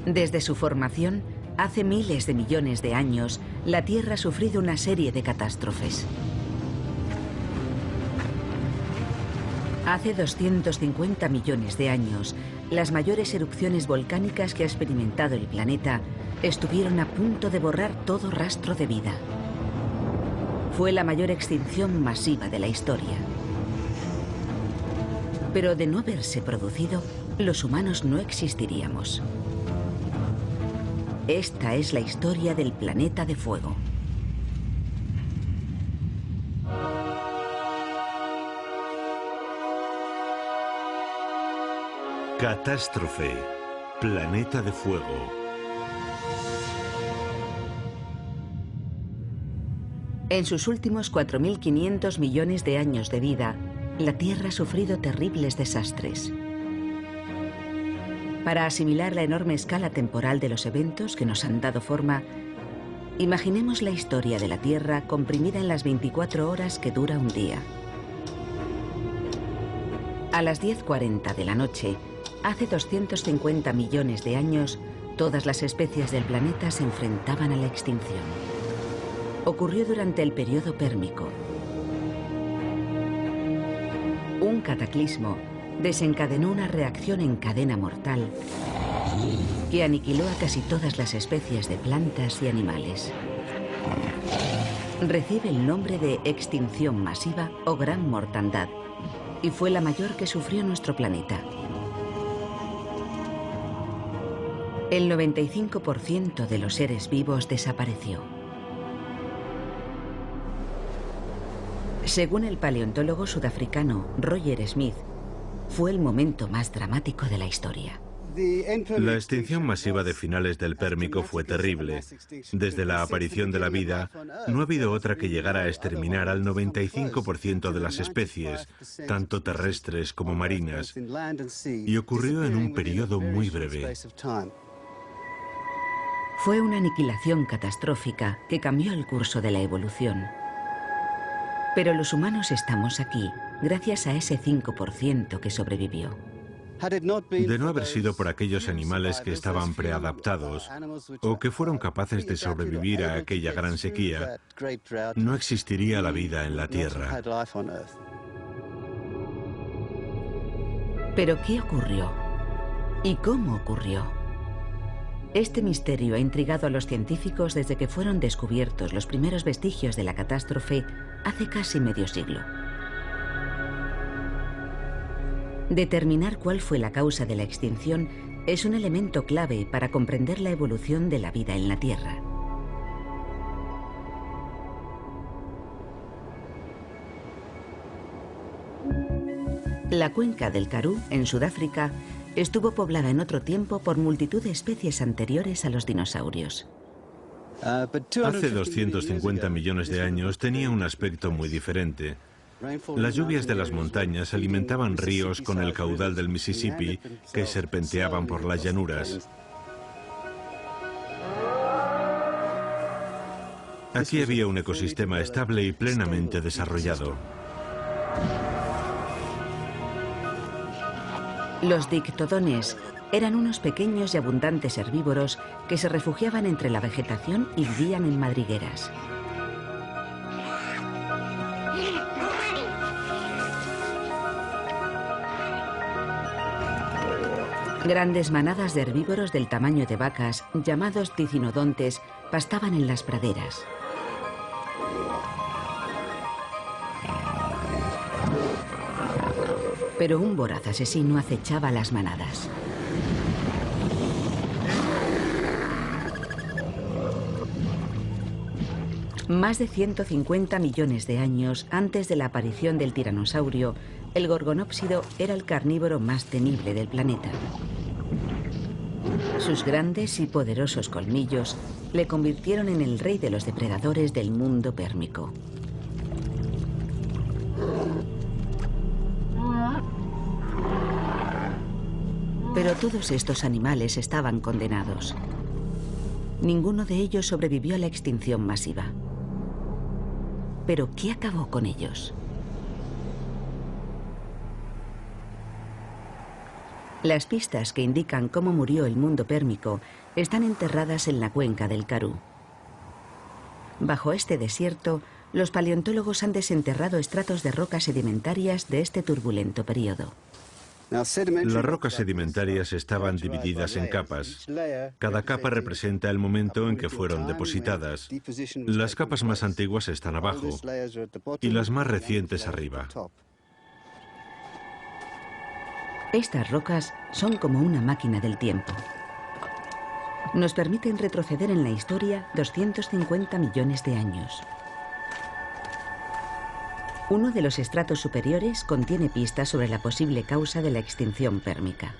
Desde su formación, hace miles de millones de años, la Tierra ha sufrido una serie de catástrofes. Hace 250 millones de años, las mayores erupciones volcánicas que ha experimentado el planeta estuvieron a punto de borrar todo rastro de vida. Fue la mayor extinción masiva de la historia. Pero de no haberse producido, los humanos no existiríamos. Esta es la historia del planeta de fuego. Catástrofe, planeta de fuego. En sus últimos 4.500 millones de años de vida, la Tierra ha sufrido terribles desastres. Para asimilar la enorme escala temporal de los eventos que nos han dado forma, imaginemos la historia de la Tierra comprimida en las 24 horas que dura un día. A las 10:40 de la noche, hace 250 millones de años, todas las especies del planeta se enfrentaban a la extinción. Ocurrió durante el periodo pérmico. Un cataclismo desencadenó una reacción en cadena mortal que aniquiló a casi todas las especies de plantas y animales. Recibe el nombre de extinción masiva o gran mortandad y fue la mayor que sufrió nuestro planeta. El 95% de los seres vivos desapareció. Según el paleontólogo sudafricano Roger Smith, fue el momento más dramático de la historia. La extinción masiva de finales del Pérmico fue terrible. Desde la aparición de la vida, no ha habido otra que llegara a exterminar al 95% de las especies, tanto terrestres como marinas, y ocurrió en un periodo muy breve. Fue una aniquilación catastrófica que cambió el curso de la evolución. Pero los humanos estamos aquí gracias a ese 5% que sobrevivió. De no haber sido por aquellos animales que estaban preadaptados o que fueron capaces de sobrevivir a aquella gran sequía, no existiría la vida en la Tierra. ¿Pero qué ocurrió? ¿Y cómo ocurrió? Este misterio ha intrigado a los científicos desde que fueron descubiertos los primeros vestigios de la catástrofe hace casi medio siglo. Determinar cuál fue la causa de la extinción es un elemento clave para comprender la evolución de la vida en la Tierra. La cuenca del Karoo, en Sudáfrica, estuvo poblada en otro tiempo por multitud de especies anteriores a los dinosaurios. Hace 250 millones de años tenía un aspecto muy diferente. Las lluvias de las montañas alimentaban ríos con el caudal del Mississippi que serpenteaban por las llanuras. Aquí había un ecosistema estable y plenamente desarrollado. Los dictodones eran unos pequeños y abundantes herbívoros que se refugiaban entre la vegetación y vivían en madrigueras. Grandes manadas de herbívoros del tamaño de vacas, llamados dicinodontes, pastaban en las praderas. Pero un voraz asesino acechaba las manadas. Más de 150 millones de años antes de la aparición del tiranosaurio, el gorgonópsido era el carnívoro más temible del planeta. Sus grandes y poderosos colmillos le convirtieron en el rey de los depredadores del mundo pérmico. Pero todos estos animales estaban condenados. Ninguno de ellos sobrevivió a la extinción masiva. ¿Pero qué acabó con ellos? Las pistas que indican cómo murió el mundo pérmico están enterradas en la cuenca del Karoo. Bajo este desierto, los paleontólogos han desenterrado estratos de rocas sedimentarias de este turbulento periodo. Las rocas sedimentarias estaban divididas en capas. Cada capa representa el momento en que fueron depositadas. Las capas más antiguas están abajo y las más recientes arriba. Estas rocas son como una máquina del tiempo. Nos permiten retroceder en la historia 250 millones de años. Uno de los estratos superiores contiene pistas sobre la posible causa de la extinción pérmica.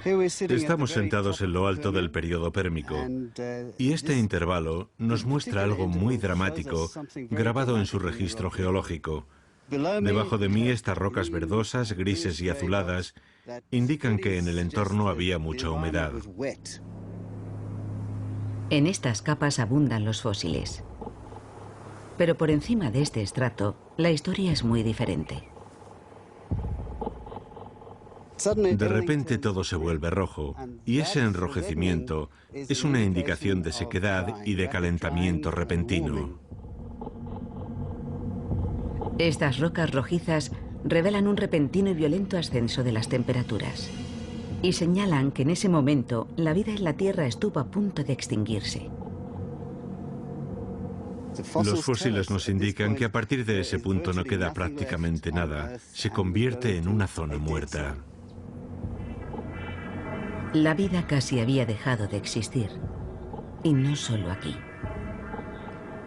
Estamos sentados en lo alto del periodo pérmico y este intervalo nos muestra algo muy dramático grabado en su registro geológico. Debajo de mí, estas rocas verdosas, grises y azuladas indican que en el entorno había mucha humedad. En estas capas abundan los fósiles. Pero por encima de este estrato, la historia es muy diferente. De repente todo se vuelve rojo, y ese enrojecimiento es una indicación de sequedad y de calentamiento repentino. Estas rocas rojizas revelan un repentino y violento ascenso de las temperaturas y señalan que en ese momento la vida en la Tierra estuvo a punto de extinguirse. Los fósiles nos indican que a partir de ese punto no queda prácticamente nada. Se convierte en una zona muerta. La vida casi había dejado de existir. Y no solo aquí.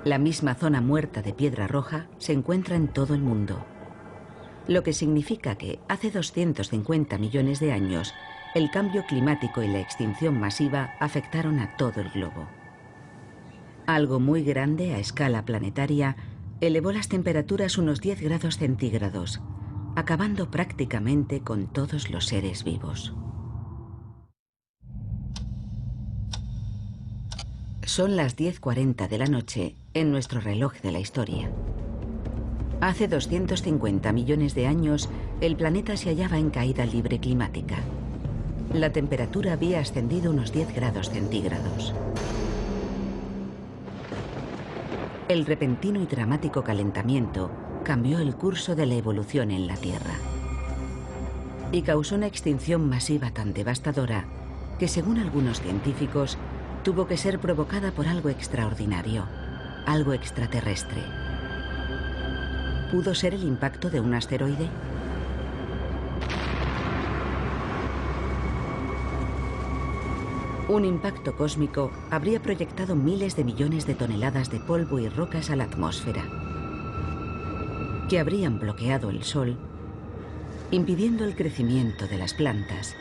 La misma zona muerta de piedra roja se encuentra en todo el mundo. Lo que significa que hace 250 millones de años, el cambio climático y la extinción masiva afectaron a todo el globo. Algo muy grande a escala planetaria elevó las temperaturas unos 10 grados centígrados, acabando prácticamente con todos los seres vivos. Son las 10:40 de la noche en nuestro reloj de la historia. Hace 250 millones de años, el planeta se hallaba en caída libre climática. La temperatura había ascendido unos 10 grados centígrados. El repentino y dramático calentamiento cambió el curso de la evolución en la Tierra y causó una extinción masiva tan devastadora que, según algunos científicos, tuvo que ser provocada por algo extraordinario, algo extraterrestre. ¿Pudo ser el impacto de un asteroide? Un impacto cósmico habría proyectado miles de millones de toneladas de polvo y rocas a la atmósfera, que habrían bloqueado el Sol, impidiendo el crecimiento de las plantas,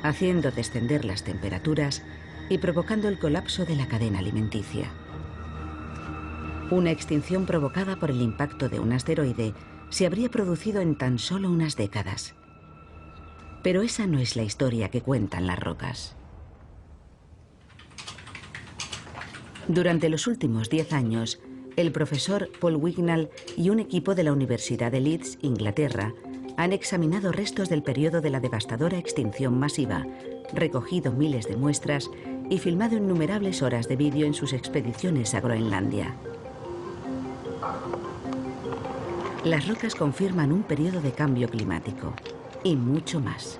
haciendo descender las temperaturas y provocando el colapso de la cadena alimenticia. Una extinción provocada por el impacto de un asteroide se habría producido en tan solo unas décadas. Pero esa no es la historia que cuentan las rocas. Durante los últimos 10 años, el profesor Paul Wignall y un equipo de la Universidad de Leeds, Inglaterra, han examinado restos del periodo de la devastadora extinción masiva, recogido miles de muestras y filmado innumerables horas de vídeo en sus expediciones a Groenlandia. Las rocas confirman un periodo de cambio climático y mucho más.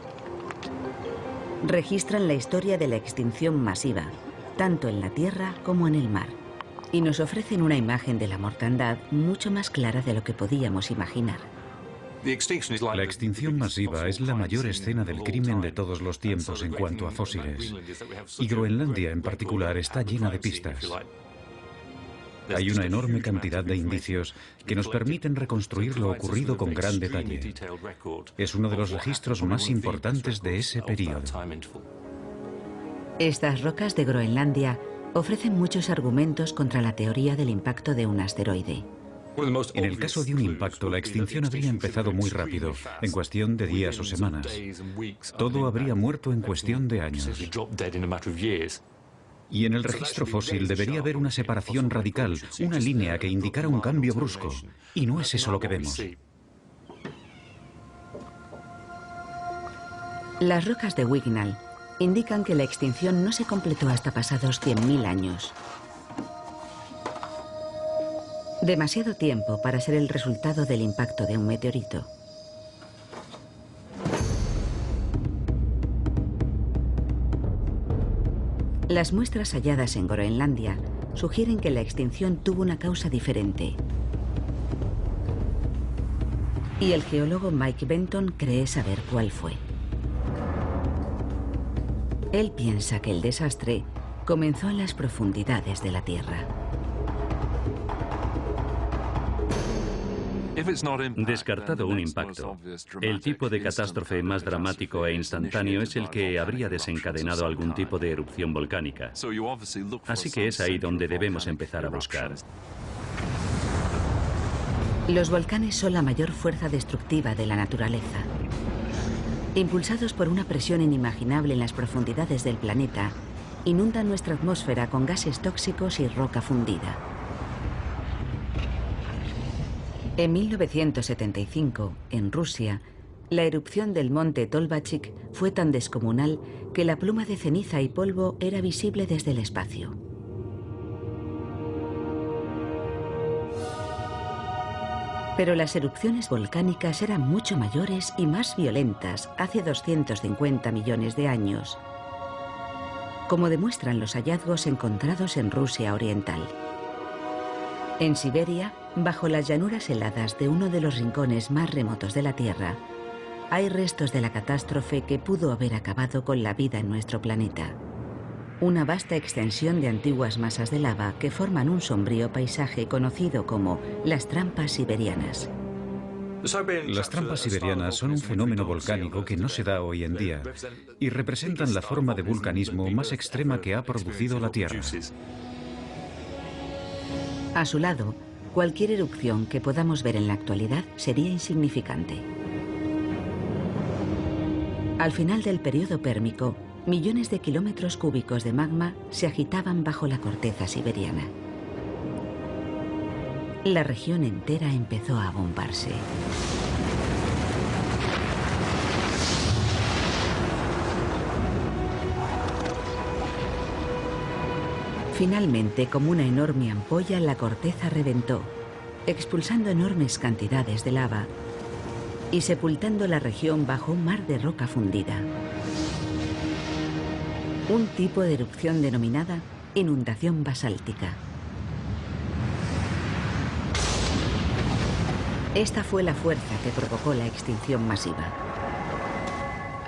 Registran la historia de la extinción masiva, tanto en la Tierra como en el mar, y nos ofrecen una imagen de la mortandad mucho más clara de lo que podíamos imaginar. La extinción masiva es la mayor escena del crimen de todos los tiempos en cuanto a fósiles, y Groenlandia en particular está llena de pistas. Hay una enorme cantidad de indicios que nos permiten reconstruir lo ocurrido con gran detalle. Es uno de los registros más importantes de ese periodo. Estas rocas de Groenlandia ofrecen muchos argumentos contra la teoría del impacto de un asteroide. En el caso de un impacto, la extinción habría empezado muy rápido, en cuestión de días o semanas. Todo habría muerto en cuestión de años. Y en el registro fósil debería haber una separación radical, una línea que indicara un cambio brusco. Y no es eso lo que vemos. Las rocas de Wignall indican que la extinción no se completó hasta pasados 100.000 años. Demasiado tiempo para ser el resultado del impacto de un meteorito. Las muestras halladas en Groenlandia sugieren que la extinción tuvo una causa diferente. Y el geólogo Mike Benton cree saber cuál fue. Él piensa que el desastre comenzó en las profundidades de la Tierra. Descartado un impacto, el tipo de catástrofe más dramático e instantáneo es el que habría desencadenado algún tipo de erupción volcánica. Así que es ahí donde debemos empezar a buscar. Los volcanes son la mayor fuerza destructiva de la naturaleza. Impulsados por una presión inimaginable en las profundidades del planeta, inundan nuestra atmósfera con gases tóxicos y roca fundida. En 1975, en Rusia, la erupción del monte Tolbachik fue tan descomunal que la pluma de ceniza y polvo era visible desde el espacio. Pero las erupciones volcánicas eran mucho mayores y más violentas hace 250 millones de años, como demuestran los hallazgos encontrados en Rusia oriental. En Siberia, bajo las llanuras heladas de uno de los rincones más remotos de la Tierra, hay restos de la catástrofe que pudo haber acabado con la vida en nuestro planeta. Una vasta extensión de antiguas masas de lava que forman un sombrío paisaje conocido como las trampas siberianas. Las trampas siberianas son un fenómeno volcánico que no se da hoy en día y representan la forma de vulcanismo más extrema que ha producido la Tierra. A su lado, cualquier erupción que podamos ver en la actualidad sería insignificante. Al final del periodo pérmico, millones de kilómetros cúbicos de magma se agitaban bajo la corteza siberiana. La región entera empezó a bombarse. Finalmente, como una enorme ampolla, la corteza reventó, expulsando enormes cantidades de lava y sepultando la región bajo un mar de roca fundida. Un tipo de erupción denominada inundación basáltica. Esta fue la fuerza que provocó la extinción masiva.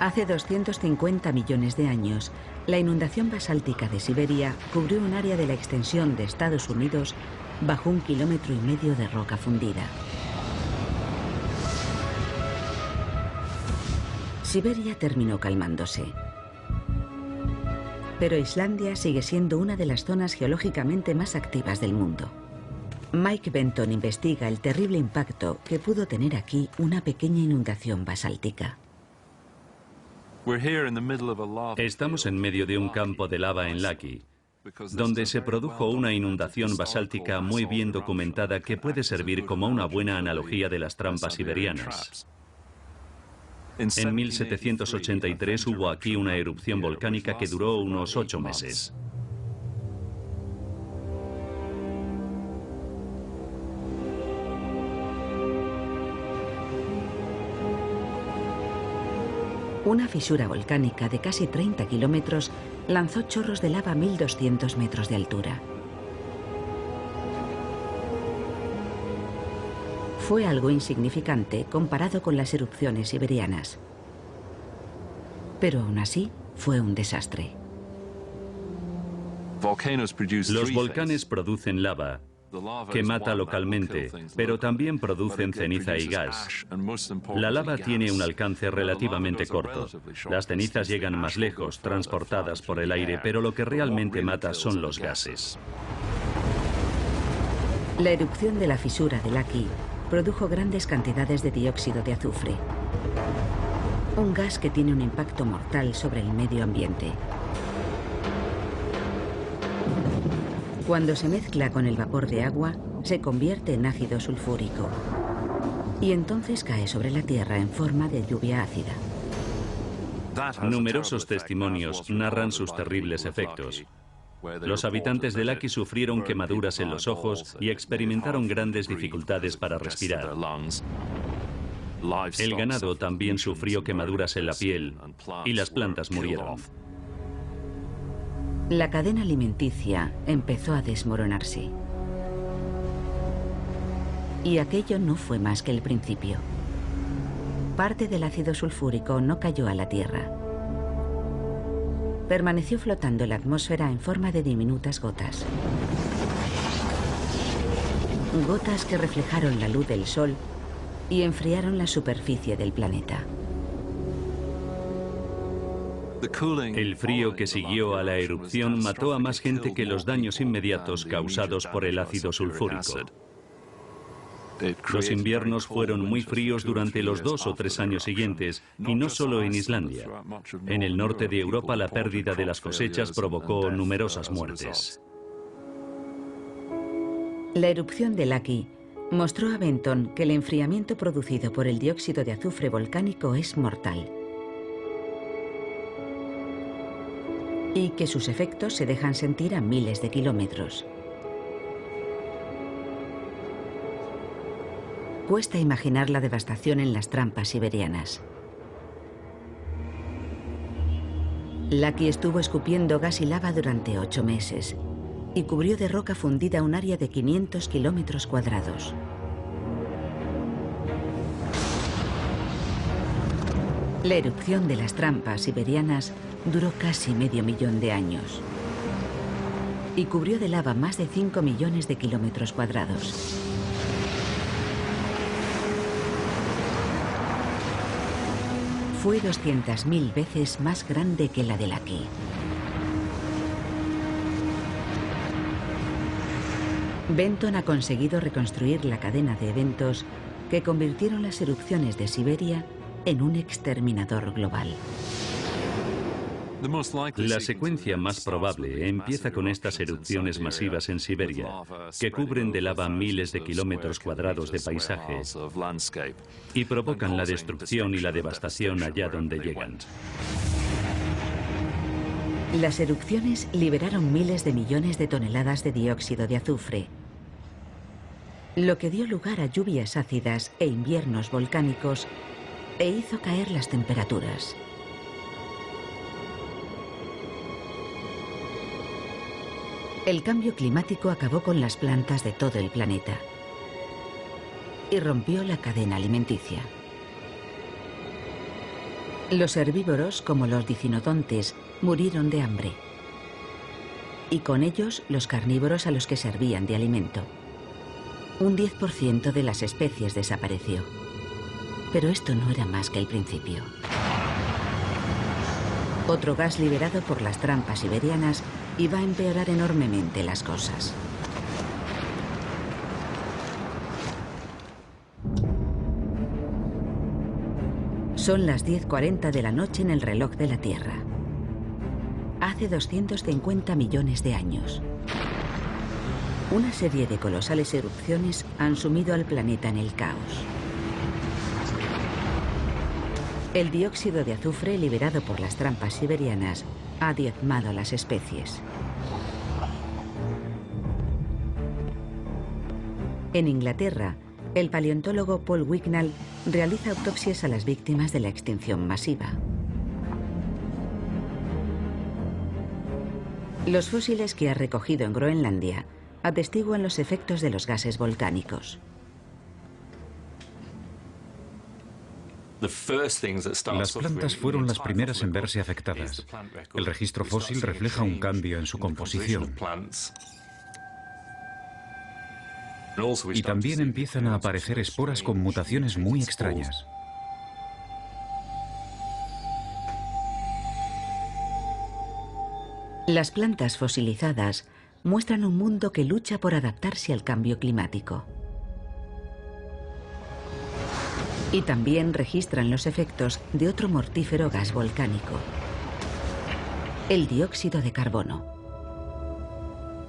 Hace 250 millones de años, la inundación basáltica de Siberia cubrió un área de la extensión de Estados Unidos bajo 1,5 kilómetros de roca fundida. Siberia terminó calmándose. Pero Islandia sigue siendo una de las zonas geológicamente más activas del mundo. Mike Benton investiga el terrible impacto que pudo tener aquí una pequeña inundación basáltica. Estamos en medio de un campo de lava en Laki, donde se produjo una inundación basáltica muy bien documentada que puede servir como una buena analogía de las trampas siberianas. En 1783 hubo aquí una erupción volcánica que duró unos 8 meses. Una fisura volcánica de casi 30 kilómetros lanzó chorros de lava a 1.200 metros de altura. Fue algo insignificante comparado con las erupciones siberianas. Pero aún así, fue un desastre. Los volcanes producen lava, que mata localmente, pero también producen ceniza y gas. La lava tiene un alcance relativamente corto. Las cenizas llegan más lejos, transportadas por el aire, pero lo que realmente mata son los gases. La erupción de la fisura de Laki produjo grandes cantidades de dióxido de azufre, un gas que tiene un impacto mortal sobre el medio ambiente. Cuando se mezcla con el vapor de agua, se convierte en ácido sulfúrico y entonces cae sobre la Tierra en forma de lluvia ácida. Numerosos testimonios narran sus terribles efectos. Los habitantes de Laki sufrieron quemaduras en los ojos y experimentaron grandes dificultades para respirar. El ganado también sufrió quemaduras en la piel y las plantas murieron. La cadena alimenticia empezó a desmoronarse. Y aquello no fue más que el principio. Parte del ácido sulfúrico no cayó a la Tierra. Permaneció flotando en la atmósfera en forma de diminutas gotas. Gotas que reflejaron la luz del Sol y enfriaron la superficie del planeta. El frío que siguió a la erupción mató a más gente que los daños inmediatos causados por el ácido sulfúrico. Los inviernos fueron muy fríos durante los 2 o 3 años siguientes, y no solo en Islandia. En el norte de Europa la pérdida de las cosechas provocó numerosas muertes. La erupción de Laki mostró a Benton que el enfriamiento producido por el dióxido de azufre volcánico es mortal. Y que sus efectos se dejan sentir a miles de kilómetros. Cuesta imaginar la devastación en las trampas siberianas. Laki estuvo escupiendo gas y lava durante 8 meses y cubrió de roca fundida un área de 500 kilómetros cuadrados. La erupción de las trampas siberianas duró casi medio millón de años y cubrió de lava más de 5 millones de kilómetros cuadrados. Fue 200.000 veces más grande que la de Laki. Benton ha conseguido reconstruir la cadena de eventos que convirtieron las erupciones de Siberia en un exterminador global. La secuencia más probable empieza con estas erupciones masivas en Siberia, que cubren de lava miles de kilómetros cuadrados de paisaje y provocan la destrucción y la devastación allá donde llegan. Las erupciones liberaron miles de millones de toneladas de dióxido de azufre, lo que dio lugar a lluvias ácidas e inviernos volcánicos e hizo caer las temperaturas. El cambio climático acabó con las plantas de todo el planeta y rompió la cadena alimenticia. Los herbívoros, como los dicinodontes, murieron de hambre. Y con ellos los carnívoros a los que servían de alimento. Un 10% de las especies desapareció. Pero esto no era más que el principio. Otro gas liberado por las trampas siberianas iba a empeorar enormemente las cosas. Son las 10:40 de la noche en el reloj de la Tierra. Hace 250 millones de años. Una serie de colosales erupciones han sumido al planeta en el caos. El dióxido de azufre liberado por las trampas siberianas ha diezmado a las especies. En Inglaterra, el paleontólogo Paul Wignall realiza autopsias a las víctimas de la extinción masiva. Los fósiles que ha recogido en Groenlandia atestiguan los efectos de los gases volcánicos. Las plantas fueron las primeras en verse afectadas. El registro fósil refleja un cambio en su composición. Y también empiezan a aparecer esporas con mutaciones muy extrañas. Las plantas fosilizadas muestran un mundo que lucha por adaptarse al cambio climático. Y también registran los efectos de otro mortífero gas volcánico, el dióxido de carbono.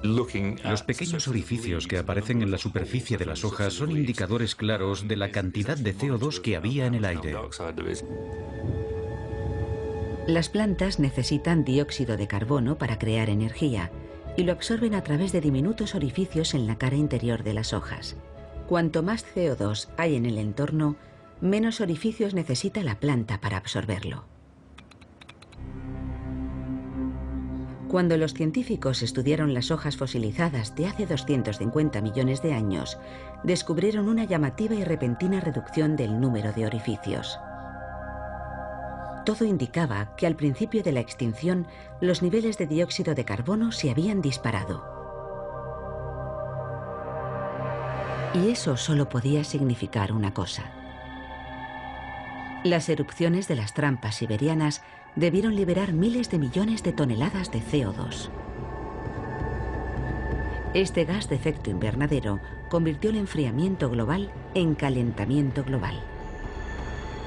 Los pequeños orificios que aparecen en la superficie de las hojas son indicadores claros de la cantidad de CO2 que había en el aire. Las plantas necesitan dióxido de carbono para crear energía y lo absorben a través de diminutos orificios en la cara interior de las hojas. Cuanto más CO2 hay en el entorno, menos orificios necesita la planta para absorberlo. Cuando los científicos estudiaron las hojas fosilizadas de hace 250 millones de años, descubrieron una llamativa y repentina reducción del número de orificios. Todo indicaba que al principio de la extinción, los niveles de dióxido de carbono se habían disparado. Y eso solo podía significar una cosa. Las erupciones de las trampas siberianas debieron liberar miles de millones de toneladas de CO2. Este gas de efecto invernadero convirtió el enfriamiento global en calentamiento global.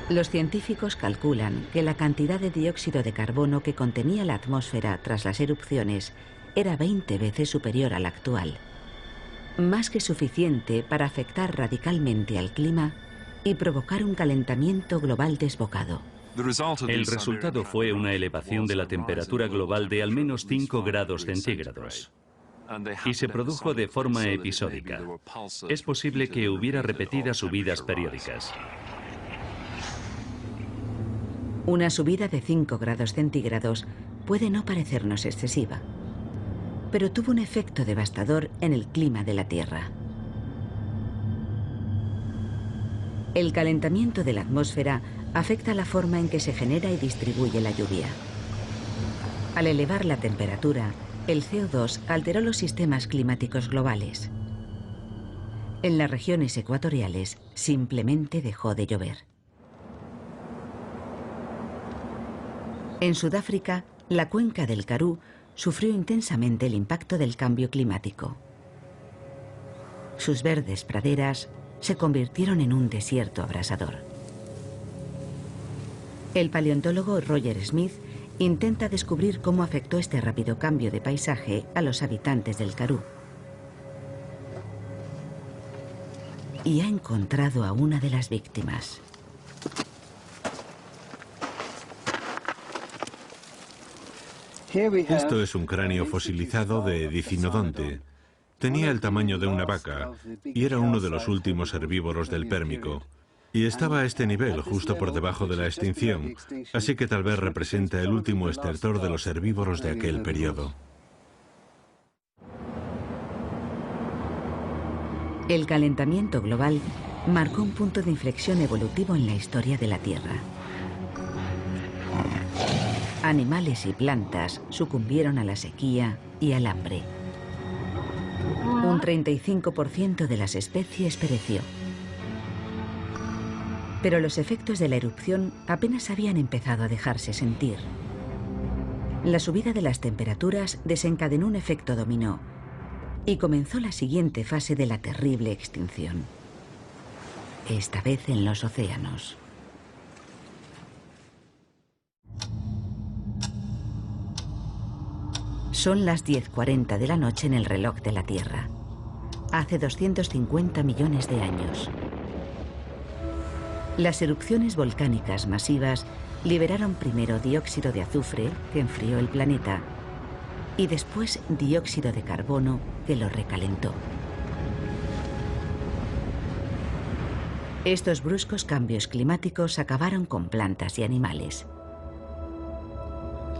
Los científicos calculan que la cantidad de dióxido de carbono que contenía la atmósfera tras las erupciones era 20 veces superior a la actual, más que suficiente para afectar radicalmente al clima y provocar un calentamiento global desbocado. El resultado fue una elevación de la temperatura global de al menos 5 grados centígrados. Y se produjo de forma episódica. Es posible que hubiera repetidas subidas periódicas. Una subida de 5 grados centígrados puede no parecernos excesiva, pero tuvo un efecto devastador en el clima de la Tierra. El calentamiento de la atmósfera afecta la forma en que se genera y distribuye la lluvia. Al elevar la temperatura, el CO2 alteró los sistemas climáticos globales. En las regiones ecuatoriales simplemente dejó de llover. En Sudáfrica, la cuenca del Karoo sufrió intensamente el impacto del cambio climático. Sus verdes praderas se convirtieron en un desierto abrasador. El paleontólogo Roger Smith intenta descubrir cómo afectó este rápido cambio de paisaje a los habitantes del Karoo. Y ha encontrado a una de las víctimas. Esto es un cráneo fosilizado de Dicinodonte. Tenía el tamaño de una vaca y era uno de los últimos herbívoros del Pérmico. Y estaba a este nivel, justo por debajo de la extinción, así que tal vez representa el último estertor de los herbívoros de aquel periodo. El calentamiento global marcó un punto de inflexión evolutivo en la historia de la Tierra. Animales y plantas sucumbieron a la sequía y al hambre. Un 35% de las especies pereció. Pero los efectos de la erupción apenas habían empezado a dejarse sentir. La subida de las temperaturas desencadenó un efecto dominó y comenzó la siguiente fase de la terrible extinción. Esta vez en los océanos. Son las 10:40 de la noche en el reloj de la Tierra. Hace 250 millones de años. Las erupciones volcánicas masivas liberaron primero dióxido de azufre, que enfrió el planeta, y después dióxido de carbono, que lo recalentó. Estos bruscos cambios climáticos acabaron con plantas y animales.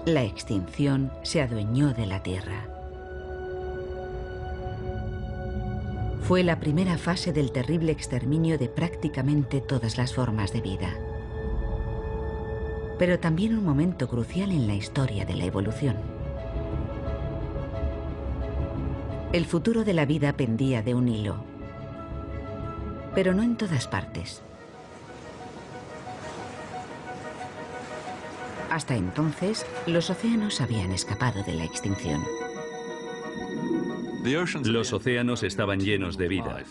La extinción se adueñó de la Tierra. Fue la primera fase del terrible exterminio de prácticamente todas las formas de vida. Pero también un momento crucial en la historia de la evolución. El futuro de la vida pendía de un hilo, pero no en todas partes. Hasta entonces, los océanos habían escapado de la extinción. Los océanos estaban llenos de vida.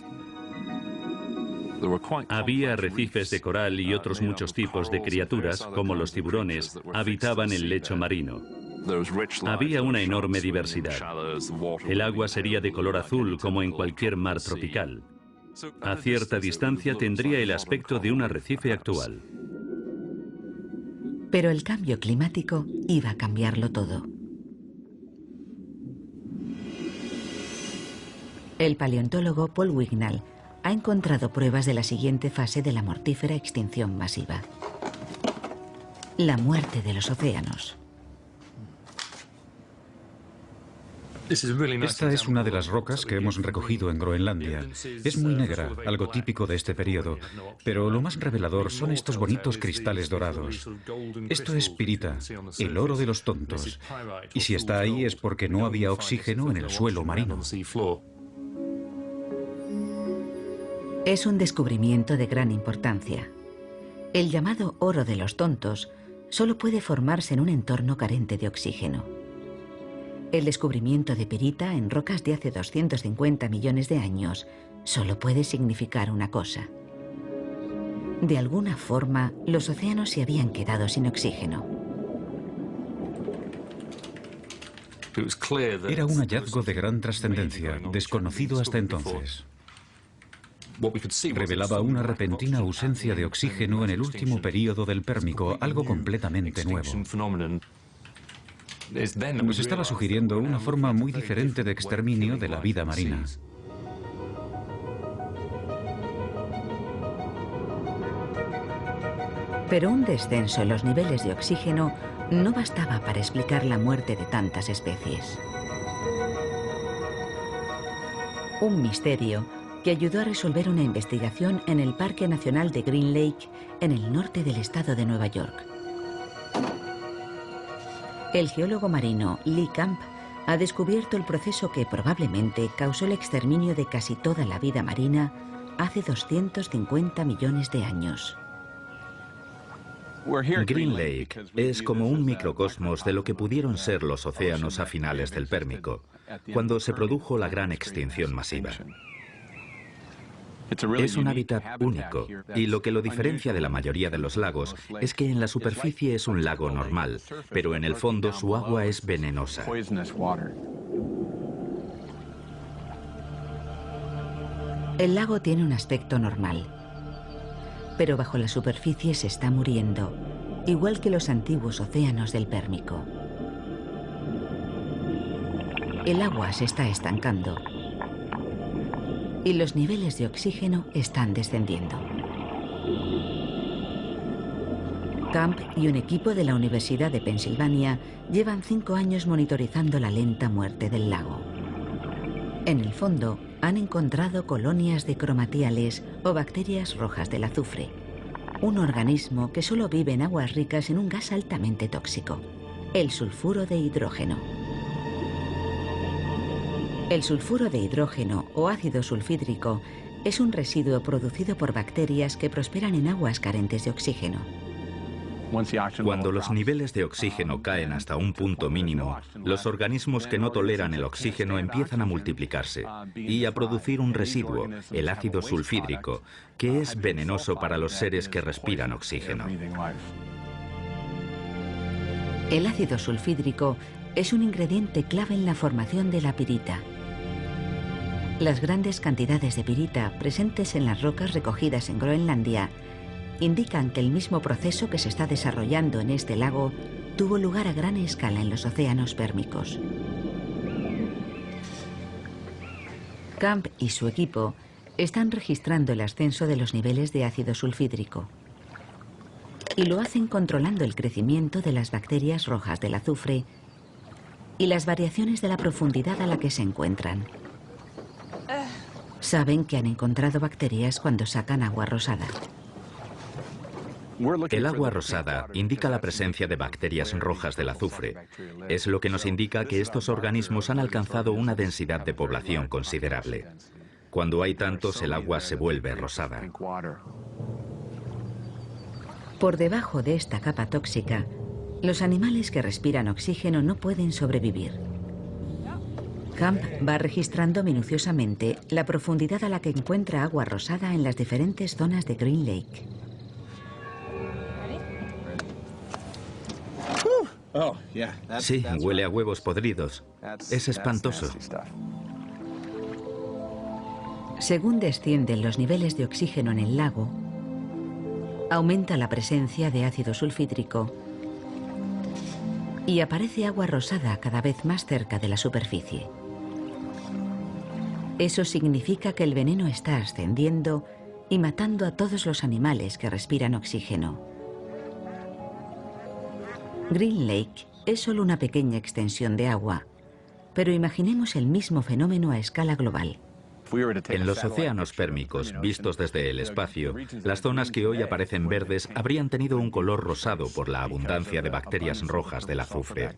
Había arrecifes de coral y otros muchos tipos de criaturas, como los tiburones, habitaban el lecho marino. Había una enorme diversidad. El agua sería de color azul como en cualquier mar tropical. A cierta distancia tendría el aspecto de un arrecife actual. Pero el cambio climático iba a cambiarlo todo. El paleontólogo Paul Wignall ha encontrado pruebas de la siguiente fase de la mortífera extinción masiva: la muerte de los océanos. Esta es una de las rocas que hemos recogido en Groenlandia. Es muy negra, algo típico de este periodo, pero lo más revelador son estos bonitos cristales dorados. Esto es pirita, el oro de los tontos. Y si está ahí es porque no había oxígeno en el suelo marino. Es un descubrimiento de gran importancia. El llamado oro de los tontos solo puede formarse en un entorno carente de oxígeno. El descubrimiento de pirita en rocas de hace 250 millones de años solo puede significar una cosa. De alguna forma, los océanos se habían quedado sin oxígeno. Era un hallazgo de gran trascendencia, desconocido hasta entonces. Revelaba una repentina ausencia de oxígeno en el último período del Pérmico, algo completamente nuevo. Nos estaba sugiriendo una forma muy diferente de exterminio de la vida marina. Pero un descenso en los niveles de oxígeno no bastaba para explicar la muerte de tantas especies. Un misterio que ayudó a resolver una investigación en el Parque Nacional de Green Lake, en el norte del estado de Nueva York. El geólogo marino Lee Camp ha descubierto el proceso que probablemente causó el exterminio de casi toda la vida marina hace 250 millones de años. Green Lake es como un microcosmos de lo que pudieron ser los océanos a finales del Pérmico, cuando se produjo la gran extinción masiva. Es un hábitat único, y lo que lo diferencia de la mayoría de los lagos es que en la superficie es un lago normal, pero en el fondo su agua es venenosa. El lago tiene un aspecto normal, pero bajo la superficie se está muriendo, igual que los antiguos océanos del Pérmico. El agua se está estancando y los niveles de oxígeno están descendiendo. Camp y un equipo de la Universidad de Pensilvania llevan 5 años monitorizando la lenta muerte del lago. En el fondo, han encontrado colonias de cromatiales o bacterias rojas del azufre, un organismo que solo vive en aguas ricas en un gas altamente tóxico, el sulfuro de hidrógeno. El sulfuro de hidrógeno o ácido sulfídrico es un residuo producido por bacterias que prosperan en aguas carentes de oxígeno. Cuando los niveles de oxígeno caen hasta un punto mínimo, los organismos que no toleran el oxígeno empiezan a multiplicarse y a producir un residuo, el ácido sulfídrico, que es venenoso para los seres que respiran oxígeno. El ácido sulfídrico es un ingrediente clave en la formación de la pirita. Las grandes cantidades de pirita presentes en las rocas recogidas en Groenlandia indican que el mismo proceso que se está desarrollando en este lago tuvo lugar a gran escala en los océanos pérmicos. Camp y su equipo están registrando el ascenso de los niveles de ácido sulfídrico y lo hacen controlando el crecimiento de las bacterias rojas del azufre y las variaciones de la profundidad a la que se encuentran. Saben que han encontrado bacterias cuando sacan agua rosada. El agua rosada indica la presencia de bacterias rojas del azufre. Es lo que nos indica que estos organismos han alcanzado una densidad de población considerable. Cuando hay tantos, el agua se vuelve rosada. Por debajo de esta capa tóxica, los animales que respiran oxígeno no pueden sobrevivir. Camp va registrando minuciosamente la profundidad a la que encuentra agua rosada en las diferentes zonas de Green Lake. Sí, huele a huevos podridos. Es espantoso. Según descienden los niveles de oxígeno en el lago, aumenta la presencia de ácido sulfídrico y aparece agua rosada cada vez más cerca de la superficie. Eso significa que el veneno está ascendiendo y matando a todos los animales que respiran oxígeno. Green Lake es solo una pequeña extensión de agua, pero imaginemos el mismo fenómeno a escala global. En los océanos pérmicos, vistos desde el espacio, las zonas que hoy aparecen verdes habrían tenido un color rosado por la abundancia de bacterias rojas del azufre.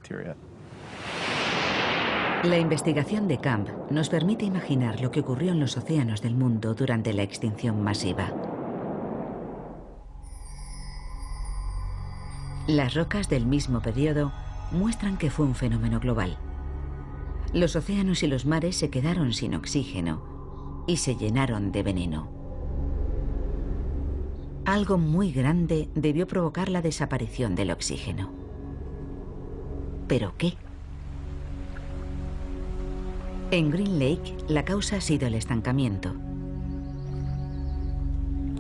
La investigación de Camp nos permite imaginar lo que ocurrió en los océanos del mundo durante la extinción masiva. Las rocas del mismo periodo muestran que fue un fenómeno global. Los océanos y los mares se quedaron sin oxígeno y se llenaron de veneno. Algo muy grande debió provocar la desaparición del oxígeno. ¿Pero qué? En Green Lake, la causa ha sido el estancamiento.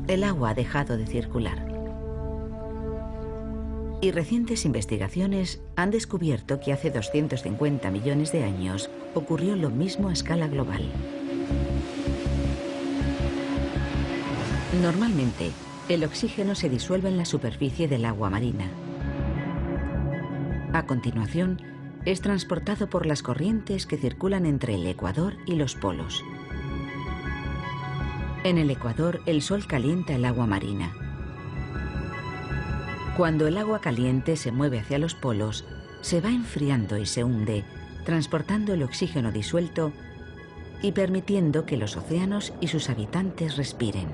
El agua ha dejado de circular. Y recientes investigaciones han descubierto que hace 250 millones de años ocurrió lo mismo a escala global. Normalmente, el oxígeno se disuelve en la superficie del agua marina. A continuación, es transportado por las corrientes que circulan entre el ecuador y los polos. En el ecuador, el sol calienta el agua marina. Cuando el agua caliente se mueve hacia los polos, se va enfriando y se hunde, transportando el oxígeno disuelto y permitiendo que los océanos y sus habitantes respiren.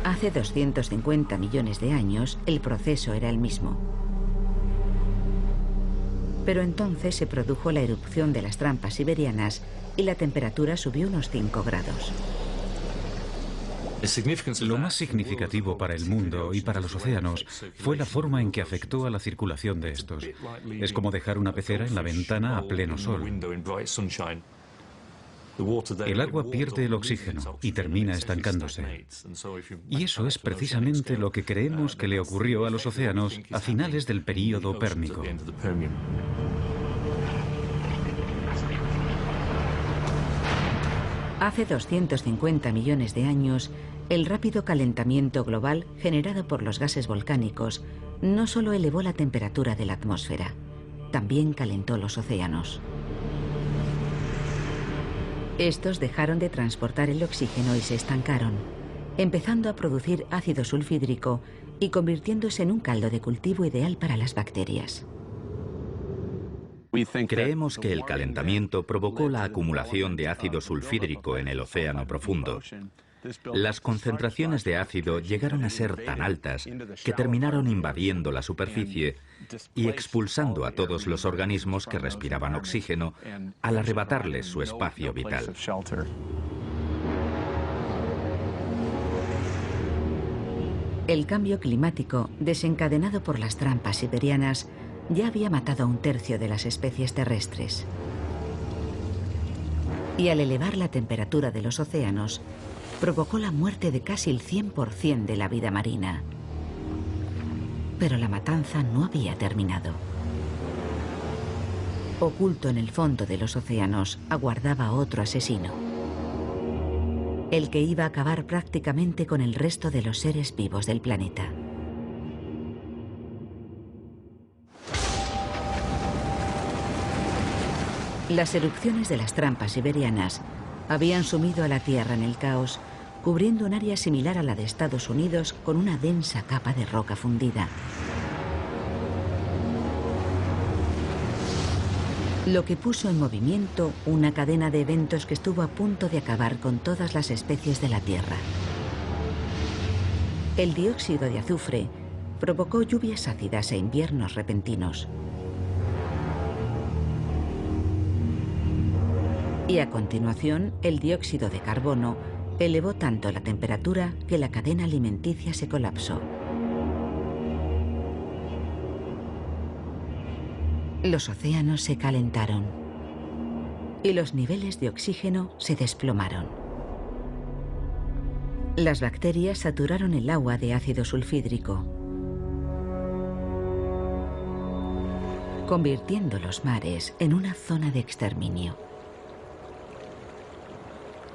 Hace 250 millones de años, el proceso era el mismo. Pero entonces se produjo la erupción de las trampas siberianas y la temperatura subió unos 5 grados. Lo más significativo para el mundo y para los océanos fue la forma en que afectó a la circulación de estos. Es como dejar una pecera en la ventana a pleno sol. El agua pierde el oxígeno y termina estancándose. Y eso es precisamente lo que creemos que le ocurrió a los océanos a finales del período pérmico. Hace 250 millones de años, el rápido calentamiento global generado por los gases volcánicos no solo elevó la temperatura de la atmósfera, también calentó los océanos. Estos dejaron de transportar el oxígeno y se estancaron, empezando a producir ácido sulfídrico y convirtiéndose en un caldo de cultivo ideal para las bacterias. Creemos que el calentamiento provocó la acumulación de ácido sulfídrico en el océano profundo. Las concentraciones de ácido llegaron a ser tan altas que terminaron invadiendo la superficie y expulsando a todos los organismos que respiraban oxígeno al arrebatarles su espacio vital. El cambio climático, desencadenado por las trampas siberianas, ya había matado a 1/3 de las especies terrestres. Y al elevar la temperatura de los océanos, provocó la muerte de casi el 100% de la vida marina. Pero la matanza no había terminado. Oculto en el fondo de los océanos aguardaba otro asesino. El que iba a acabar prácticamente con el resto de los seres vivos del planeta. Las erupciones de las trampas siberianas habían sumido a la Tierra en el caos, cubriendo un área similar a la de Estados Unidos con una densa capa de roca fundida. Lo que puso en movimiento una cadena de eventos que estuvo a punto de acabar con todas las especies de la Tierra. El dióxido de azufre provocó lluvias ácidas e inviernos repentinos. Y a continuación, el dióxido de carbono elevó tanto la temperatura que la cadena alimenticia se colapsó. Los océanos se calentaron y los niveles de oxígeno se desplomaron. Las bacterias saturaron el agua de ácido sulfídrico. convirtiendo los mares en una zona de exterminio.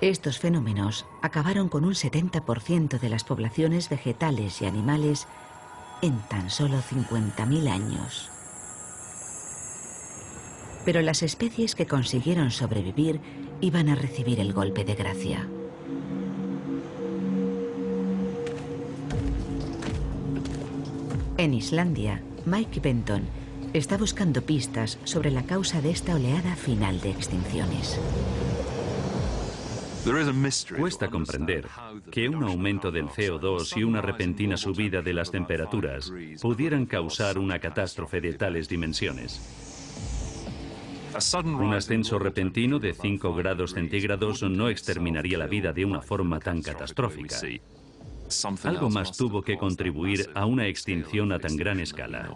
Estos fenómenos acabaron con un 70% de las poblaciones vegetales y animales en tan solo 50.000 años. Pero las especies que consiguieron sobrevivir iban a recibir el golpe de gracia. En Islandia, Mike Benton está buscando pistas sobre la causa de esta oleada final de extinciones. Cuesta comprender que un aumento del CO2 y una repentina subida de las temperaturas pudieran causar una catástrofe de tales dimensiones. Un ascenso repentino de 5 grados centígrados no exterminaría la vida de una forma tan catastrófica. Algo más tuvo que contribuir a una extinción a tan gran escala.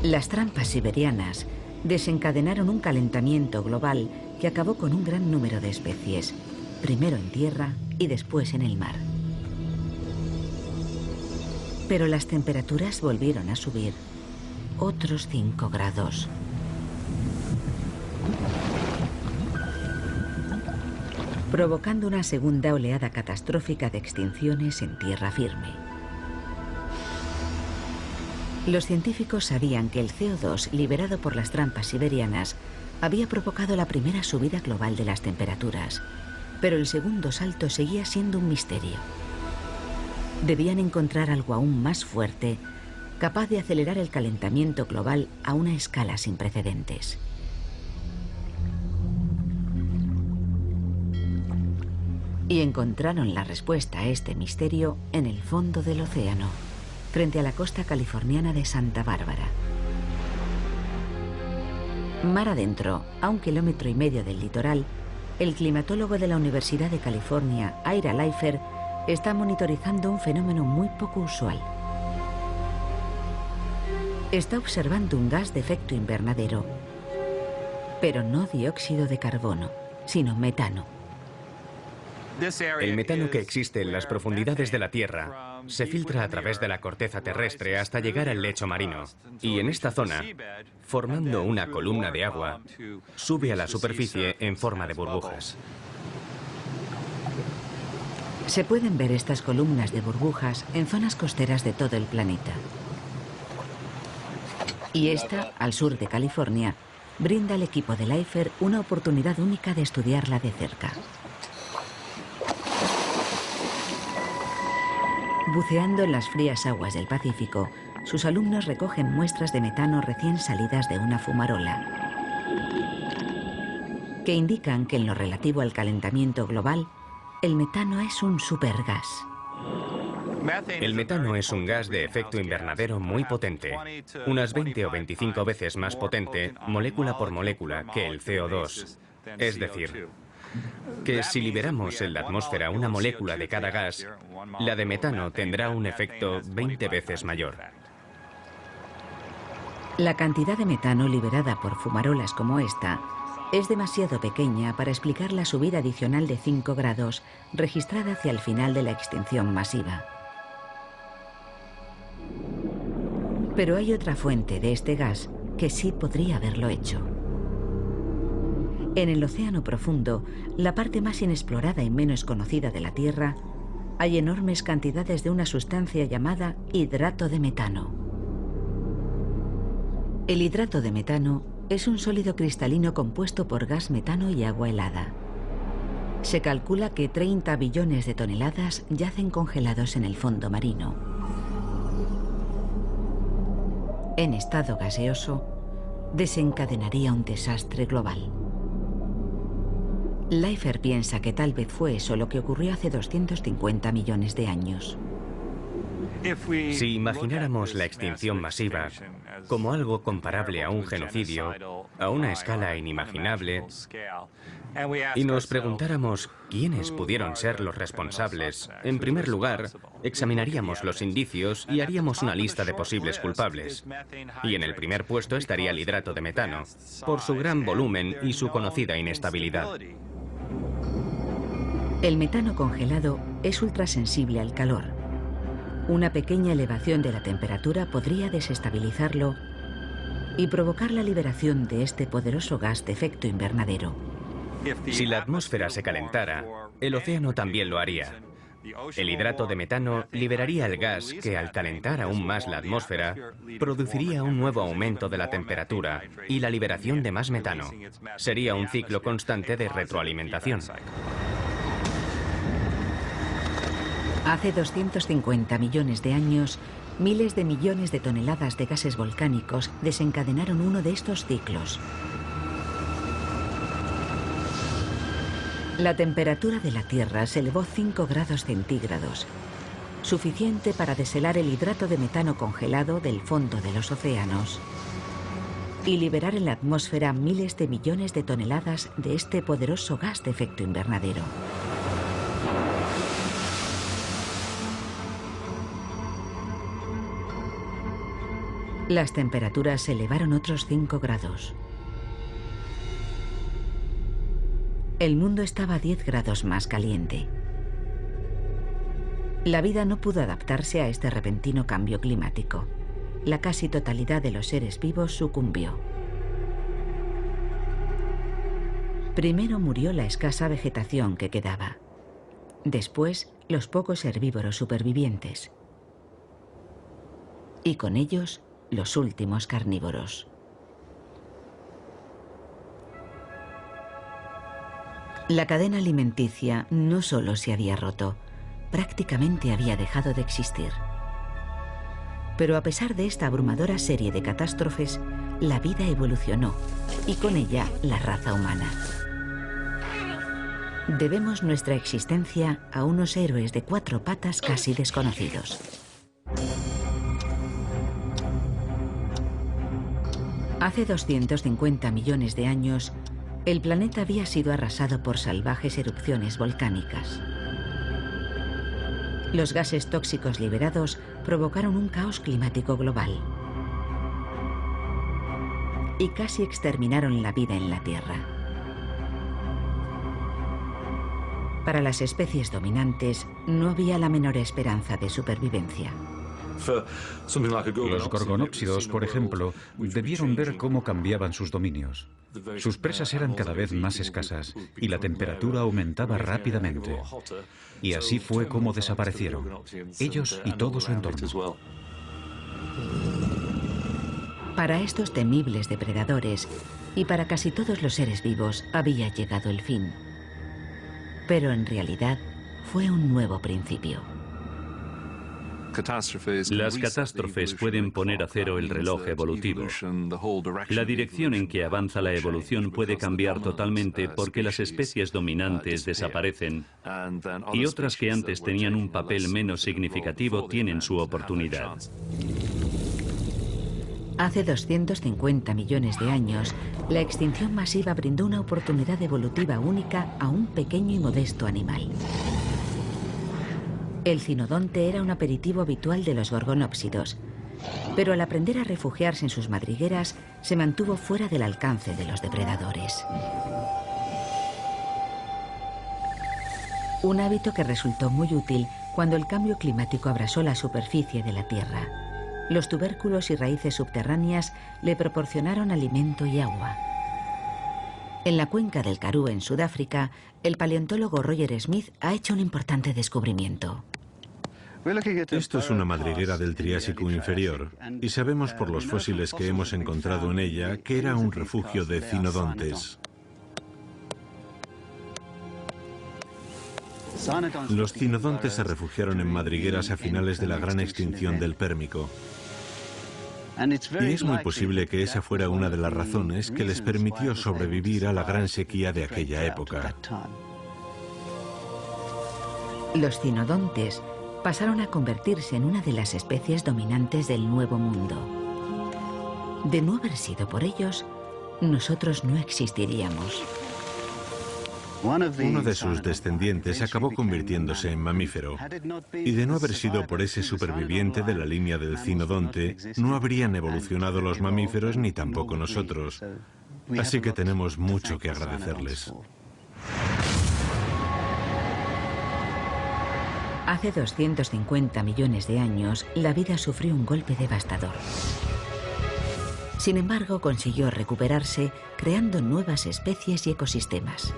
Las trampas siberianas desencadenaron un calentamiento global que acabó con un gran número de especies, primero en tierra y después en el mar. Pero las temperaturas volvieron a subir, otros 5 grados. Provocando una segunda oleada catastrófica de extinciones en tierra firme. Los científicos sabían que el CO2 liberado por las trampas siberianas había provocado la primera subida global de las temperaturas, pero el segundo salto seguía siendo un misterio. Debían encontrar algo aún más fuerte, capaz de acelerar el calentamiento global a una escala sin precedentes. Y encontraron la respuesta a este misterio en el fondo del océano, frente a la costa californiana de Santa Bárbara. Mar adentro, a 1,5 kilómetros del litoral, el climatólogo de la Universidad de California, Ira Leifer, está monitorizando un fenómeno muy poco usual. Está observando un gas de efecto invernadero, pero no dióxido de carbono, sino metano. El metano que existe en las profundidades de la Tierra se filtra a través de la corteza terrestre hasta llegar al lecho marino y en esta zona, formando una columna de agua, sube a la superficie en forma de burbujas. Se pueden ver estas columnas de burbujas en zonas costeras de todo el planeta. Y esta, al sur de California, brinda al equipo de Leifer una oportunidad única de estudiarla de cerca. Buceando en las frías aguas del Pacífico, sus alumnos recogen muestras de metano recién salidas de una fumarola, que indican que en lo relativo al calentamiento global, el metano es un supergas. El metano es un gas de efecto invernadero muy potente, unas 20 o 25 veces más potente, molécula por molécula, que el CO2. Es decir, que si liberamos en la atmósfera una molécula de cada gas, la de metano tendrá un efecto 20 veces mayor. La cantidad de metano liberada por fumarolas como esta es demasiado pequeña para explicar la subida adicional de 5 grados registrada hacia el final de la extinción masiva. Pero hay otra fuente de este gas que sí podría haberlo hecho. En el océano profundo, la parte más inexplorada y menos conocida de la Tierra, hay enormes cantidades de una sustancia llamada hidrato de metano. El hidrato de metano es un sólido cristalino compuesto por gas metano y agua helada. Se calcula que 30 billones de toneladas yacen congelados en el fondo marino. En estado gaseoso, desencadenaría un desastre global. Leifer piensa que tal vez fue eso lo que ocurrió hace 250 millones de años. Si imagináramos la extinción masiva como algo comparable a un genocidio, a una escala inimaginable, y nos preguntáramos quiénes pudieron ser los responsables, en primer lugar, examinaríamos los indicios y haríamos una lista de posibles culpables. Y en el primer puesto estaría el hidrato de metano, por su gran volumen y su conocida inestabilidad. El metano congelado es ultrasensible al calor. Una pequeña elevación de la temperatura podría desestabilizarlo y provocar la liberación de este poderoso gas de efecto invernadero. Si la atmósfera se calentara, el océano también lo haría. El hidrato de metano liberaría el gas que, al calentar aún más la atmósfera, produciría un nuevo aumento de la temperatura y la liberación de más metano. Sería un ciclo constante de retroalimentación. Hace 250 millones de años, miles de millones de toneladas de gases volcánicos desencadenaron uno de estos ciclos. La temperatura de la Tierra se elevó 5 grados centígrados, suficiente para deshelar el hidrato de metano congelado del fondo de los océanos y liberar en la atmósfera miles de millones de toneladas de este poderoso gas de efecto invernadero. Las temperaturas se elevaron otros 5 grados. El mundo estaba 10 grados más caliente. La vida no pudo adaptarse a este repentino cambio climático. La casi totalidad de los seres vivos sucumbió. Primero murió la escasa vegetación que quedaba. Después, los pocos herbívoros supervivientes. Y con ellos, los últimos carnívoros. La cadena alimenticia no solo se había roto, prácticamente había dejado de existir. Pero a pesar de esta abrumadora serie de catástrofes, la vida evolucionó y con ella la raza humana. Debemos nuestra existencia a unos héroes de 4 patas casi desconocidos. Hace 250 millones de años, el planeta había sido arrasado por salvajes erupciones volcánicas. Los gases tóxicos liberados provocaron un caos climático global y casi exterminaron la vida en la Tierra. Para las especies dominantes no había la menor esperanza de supervivencia. Los gorgonópsidos, por ejemplo, debieron ver cómo cambiaban sus dominios. Sus presas eran cada vez más escasas y la temperatura aumentaba rápidamente. Y así fue como desaparecieron, ellos y todo su entorno. Para estos temibles depredadores y para casi todos los seres vivos había llegado el fin. Pero en realidad fue un nuevo principio. Las catástrofes pueden poner a cero el reloj evolutivo. La dirección en que avanza la evolución puede cambiar totalmente porque las especies dominantes desaparecen y otras que antes tenían un papel menos significativo tienen su oportunidad. Hace 250 millones de años, la extinción masiva brindó una oportunidad evolutiva única a un pequeño y modesto animal. El cinodonte era un aperitivo habitual de los gorgonópsidos, pero al aprender a refugiarse en sus madrigueras, se mantuvo fuera del alcance de los depredadores. Un hábito que resultó muy útil cuando el cambio climático abrasó la superficie de la Tierra. Los tubérculos y raíces subterráneas le proporcionaron alimento y agua. En la cuenca del Karoo, en Sudáfrica, el paleontólogo Roger Smith ha hecho un importante descubrimiento. Esto es una madriguera del Triásico inferior y sabemos por los fósiles que hemos encontrado en ella que era un refugio de cinodontes. Los cinodontes se refugiaron en madrigueras a finales de la gran extinción del Pérmico. Y es muy posible que esa fuera una de las razones que les permitió sobrevivir a la gran sequía de aquella época. Los cinodontes pasaron a convertirse en una de las especies dominantes del Nuevo Mundo. De no haber sido por ellos, nosotros no existiríamos. Uno de sus descendientes acabó convirtiéndose en mamífero, y de no haber sido por ese superviviente de la línea del cinodonte, no habrían evolucionado los mamíferos ni tampoco nosotros. Así que tenemos mucho que agradecerles. Hace 250 millones de años, la vida sufrió un golpe devastador. Sin embargo, consiguió recuperarse, creando nuevas especies y ecosistemas.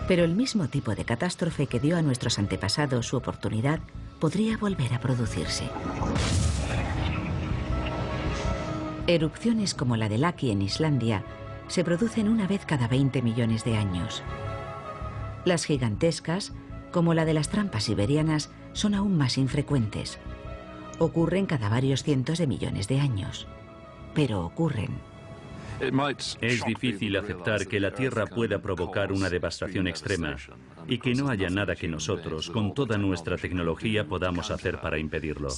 Pero el mismo tipo de catástrofe que dio a nuestros antepasados su oportunidad podría volver a producirse. Erupciones como la de Laki en Islandia se producen una vez cada 20 millones de años. Las gigantescas, como la de las trampas siberianas, son aún más infrecuentes. Ocurren cada varios cientos de millones de años. Pero ocurren. Es difícil aceptar que la Tierra pueda provocar una devastación extrema y que no haya nada que nosotros, con toda nuestra tecnología, podamos hacer para impedirlo.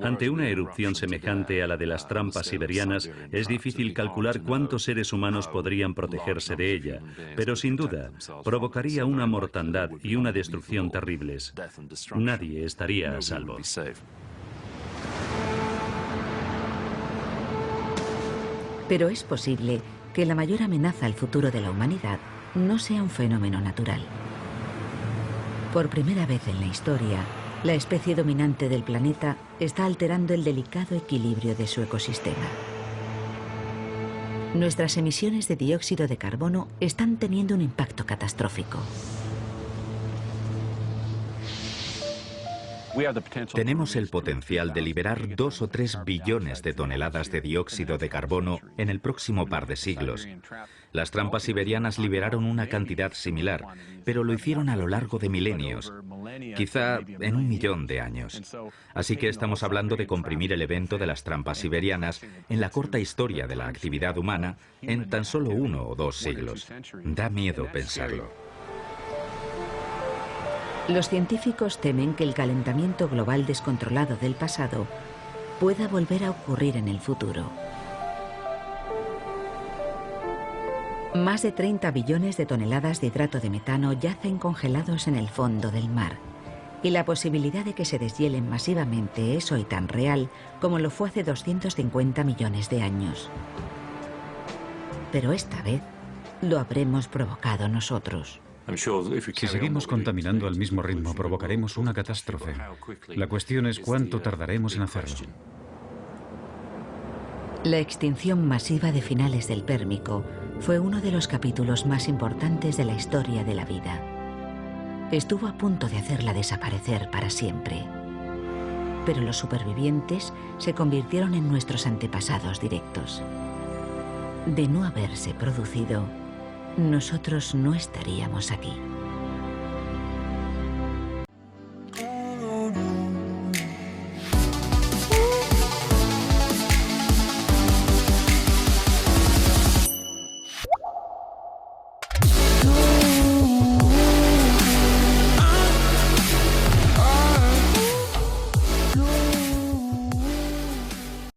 Ante una erupción semejante a la de las trampas siberianas, es difícil calcular cuántos seres humanos podrían protegerse de ella, pero sin duda provocaría una mortandad y una destrucción terribles. Nadie estaría a salvo. Pero es posible que la mayor amenaza al futuro de la humanidad no sea un fenómeno natural. Por primera vez en la historia, la especie dominante del planeta está alterando el delicado equilibrio de su ecosistema. Nuestras emisiones de dióxido de carbono están teniendo un impacto catastrófico. Tenemos el potencial de liberar 2 o 3 billones de toneladas de dióxido de carbono en el próximo par de siglos. Las trampas siberianas liberaron una cantidad similar, pero lo hicieron a lo largo de milenios, quizá en 1 millón de años. Así que estamos hablando de comprimir el evento de las trampas siberianas en la corta historia de la actividad humana en tan solo 1 o 2 siglos. Da miedo pensarlo. Los científicos temen que el calentamiento global descontrolado del pasado pueda volver a ocurrir en el futuro. Más de 30 billones de toneladas de hidrato de metano yacen congelados en el fondo del mar, y la posibilidad de que se deshielen masivamente es hoy tan real como lo fue hace 250 millones de años. Pero esta vez lo habremos provocado nosotros. Si seguimos contaminando al mismo ritmo, provocaremos una catástrofe. La cuestión es cuánto tardaremos en hacerlo. La extinción masiva de finales del Pérmico fue uno de los capítulos más importantes de la historia de la vida. Estuvo a punto de hacerla desaparecer para siempre. Pero los supervivientes se convirtieron en nuestros antepasados directos. De no haberse producido, nosotros no estaríamos aquí.